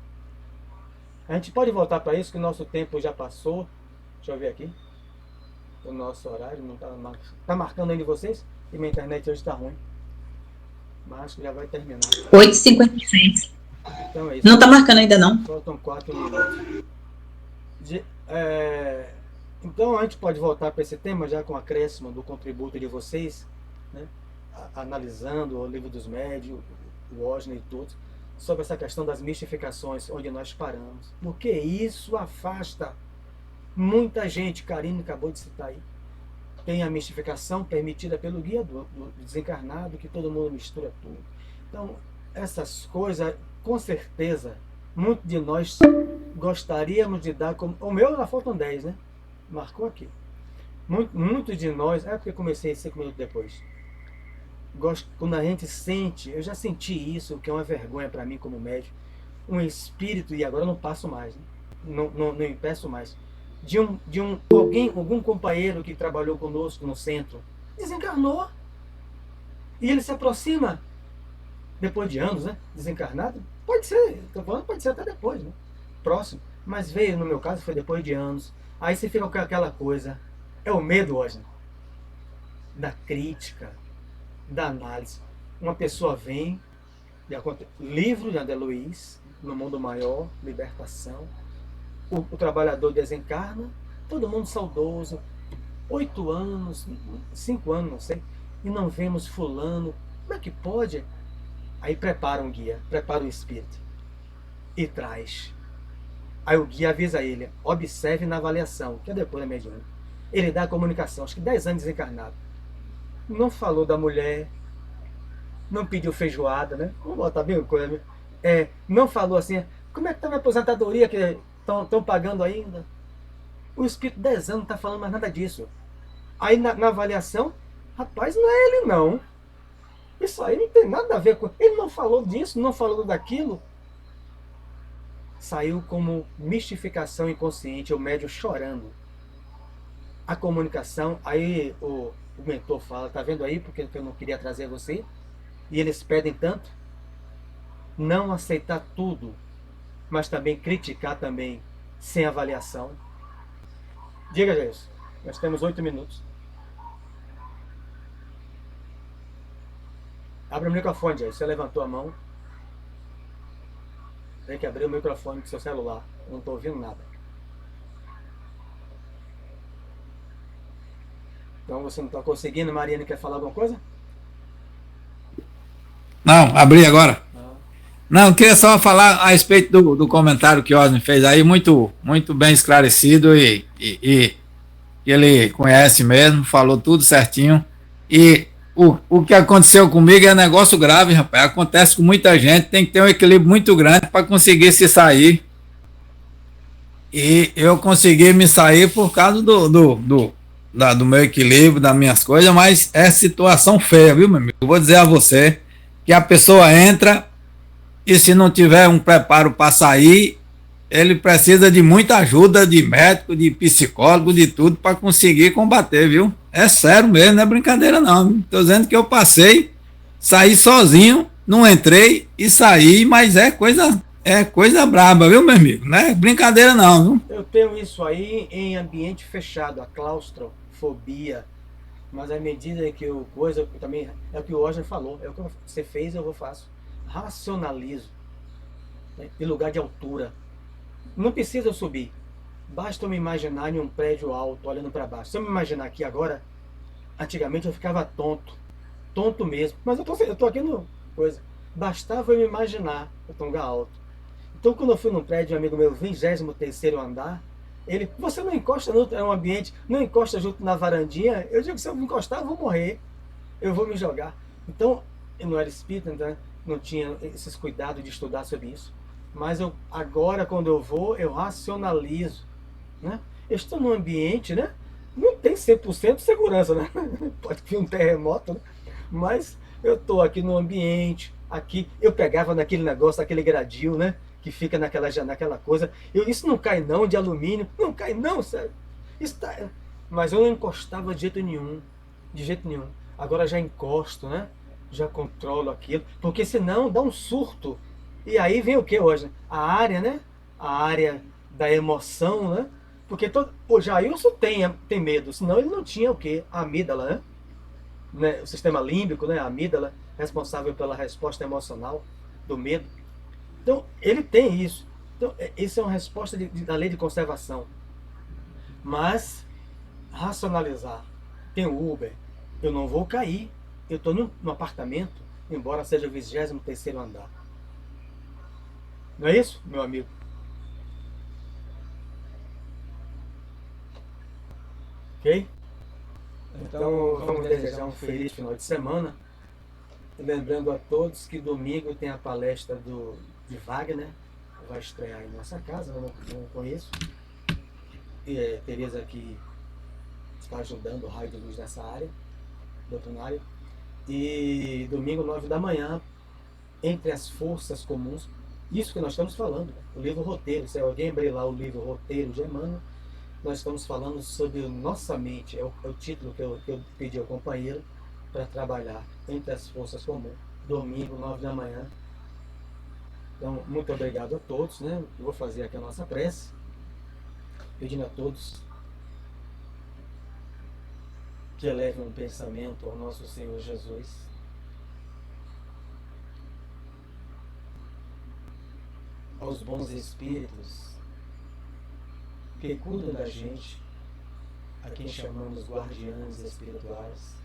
A gente pode voltar para isso, que o nosso tempo já passou. Deixa eu ver aqui. O nosso horário não está marcando aí de vocês? E minha internet hoje está ruim. Mas acho que já vai terminar. 8h56. Então é isso. Não está marcando ainda não. Faltam 4 minutos. Então a gente pode voltar para esse tema já com acréscimo do contributo de vocês, né? Analisando o livro dos médios, o Osna e tudo, sobre essa questão das mistificações, onde nós paramos. Porque isso afasta muita gente. Karine acabou de citar aí. Tem a mistificação permitida pelo guia do desencarnado, que todo mundo mistura tudo. Então, essas coisas, com certeza, muitos de nós gostaríamos de dar como... O meu já faltam 10, né? Marcou aqui. Muitos de nós... porque comecei 5 minutos depois. Quando a gente sente... Eu já senti isso, que é uma vergonha para mim como médico. Um espírito, e agora eu não passo mais, né? Não impeço mais. Algum companheiro que trabalhou conosco no centro desencarnou, e ele se aproxima depois de anos, né? Desencarnado, pode ser, estou falando, pode ser até depois, né? Próximo, mas veio, no meu caso, foi depois de anos. Aí você fica com aquela coisa, é o medo hoje, né? Da crítica, da análise. Uma pessoa vem, livro de André Luiz, No Mundo Maior, Libertação. o trabalhador desencarna, todo mundo saudoso, 8 anos, 5 anos, não sei, e não vemos fulano. Como é que pode? Aí prepara um guia, prepara o espírito e traz. Aí o guia avisa ele, observe na avaliação, que é depois da mediúnica. Ele dá a comunicação, acho que 10 anos desencarnado. Não falou da mulher, não pediu feijoada, né? Vamos botar bem coisa. Não falou assim, como é que tá minha aposentadoria que estão pagando ainda? O espírito 10 anos não está falando mais nada disso. Aí na avaliação, rapaz, não é ele não. Isso aí não tem nada a ver com... Ele não falou disso, não falou daquilo. Saiu como mistificação inconsciente, o médium chorando. A comunicação, aí o mentor fala, tá vendo aí porque eu não queria trazer você? E eles pedem tanto. Não aceitar tudo, mas também criticar também, sem avaliação. Diga, Jesus, nós temos 8 minutos. Abre o microfone, Jesus. Você levantou a mão. Tem que abrir o microfone do seu celular. Eu não estou ouvindo nada. Então você não está conseguindo. Mariana quer falar alguma coisa? Não, abri agora. Não, queria só falar a respeito do comentário que o Osni fez aí, muito bem esclarecido e ele conhece mesmo, falou tudo certinho. E o que aconteceu comigo é negócio grave, rapaz. Acontece com muita gente, tem que ter um equilíbrio muito grande para conseguir se sair. E eu consegui me sair por causa do meu equilíbrio, das minhas coisas, mas é situação feia, viu, meu amigo? Eu vou dizer a você que a pessoa entra e se não tiver um preparo para sair, ele precisa de muita ajuda de médico, de psicólogo, de tudo para conseguir combater, viu? É sério mesmo, não é brincadeira não. Estou dizendo que eu passei, saí sozinho, não entrei e saí, mas é coisa braba, viu, meu amigo? Não é brincadeira não, viu? Eu tenho isso aí em ambiente fechado, a claustrofobia. Mas à medida que eu também é o que o Roger falou, é o que você fez, eu faço. Racionalizo, né? Em lugar de altura. Não precisa eu subir. Basta eu me imaginar em um prédio alto, olhando para baixo. Se eu me imaginar aqui agora, antigamente eu ficava tonto mesmo. Mas eu tô aqui no coisa. Bastava eu me imaginar em um lugar alto. Então quando eu fui num prédio, um amigo meu, 23º andar, ele, você não encosta no ambiente, não encosta junto na varandinha. Eu digo que se eu me encostar, eu vou morrer. Eu vou me jogar. Então, eu não era espírita, então não tinha esses cuidados de estudar sobre isso. Mas agora, quando eu vou, eu racionalizo, né? Eu estou num ambiente, né? Não tem 100% de segurança, né? Pode vir um terremoto, né? Mas eu estou aqui no ambiente, aqui, eu pegava naquele negócio, aquele gradil, né? Que fica naquela coisa. Isso não cai não, de alumínio. Não cai não, sério. Mas eu não encostava de jeito nenhum. De jeito nenhum. Agora já encosto, né? Já controlo aquilo, porque senão dá um surto. E aí vem o que hoje? A área, né? A área da emoção, né? Porque o Jailson tem medo, senão ele não tinha o que? A amígdala, né? O sistema límbico, né? A amígdala, responsável pela resposta emocional do medo. Então, ele tem isso. Então, isso é uma resposta da lei de conservação. Mas, racionalizar. Tem o Uber. Eu não vou cair. Eu estou no apartamento, embora seja o 23º andar. Não é isso, meu amigo? Ok? Então, vamos desejar um feliz final de semana. Lembrando a todos que domingo tem a palestra de Wagner, que vai estrear em nossa casa, eu não conheço. E Tereza aqui está ajudando o raio de luz nessa área, doutrinária. E domingo, 9 da manhã, Entre as Forças Comuns, isso que nós estamos falando, o livro Roteiro. Se alguém abrir lá o livro Roteiro de Emmanuel, nós estamos falando sobre nossa mente, é o título que eu pedi ao companheiro para trabalhar, Entre as Forças Comuns, domingo, 9 da manhã. Então, muito obrigado a todos, né? Eu vou fazer aqui a nossa prece, pedindo a todos que elevem um pensamento ao nosso Senhor Jesus, aos bons espíritos que cuidam da gente, a quem chamamos guardiães espirituais,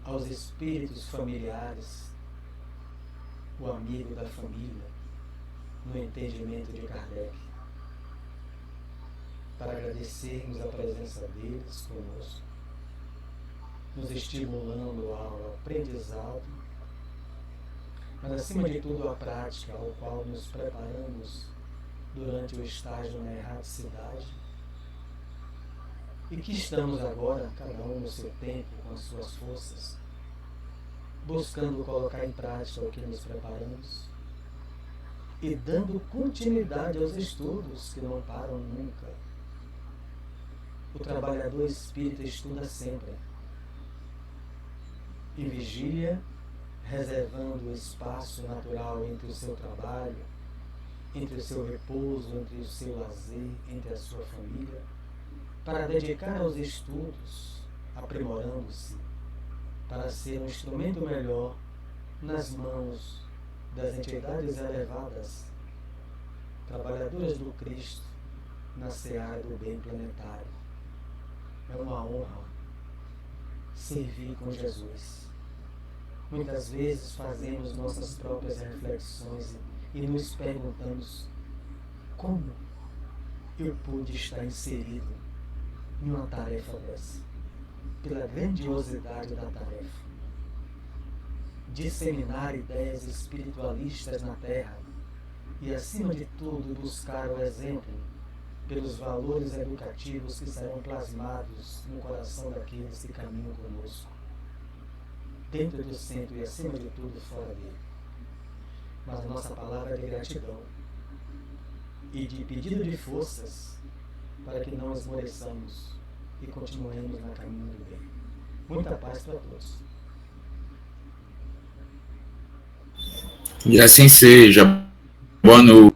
aos espíritos familiares, o amigo da família, no entendimento de Kardec, para agradecermos a presença deles conosco, nos estimulando ao aprendizado, mas acima de tudo a prática ao qual nos preparamos durante o estágio na erraticidade, e que estamos agora, cada um no seu tempo, com as suas forças, buscando colocar em prática o que nos preparamos e dando continuidade aos estudos que não param nunca. O trabalhador espírita estuda sempre, em vigília, reservando o espaço natural entre o seu trabalho, entre o seu repouso, entre o seu lazer, entre a sua família, para dedicar aos estudos, aprimorando-se, para ser um instrumento melhor nas mãos das entidades elevadas, trabalhadoras do Cristo, na seara do bem planetário. É uma honra servir com Jesus. Muitas vezes fazemos nossas próprias reflexões e nos perguntamos como eu pude estar inserido em uma tarefa dessa, pela grandiosidade da tarefa. Disseminar ideias espiritualistas na Terra e, acima de tudo, buscar o exemplo pelos valores educativos que serão plasmados no coração daqueles que caminham conosco, dentro do centro e, acima de tudo, fora dele. Mas a nossa palavra é de gratidão e de pedido de forças para que não esmoreçamos e continuemos na caminho do bem. Muita paz para todos. E assim seja. Boa noite.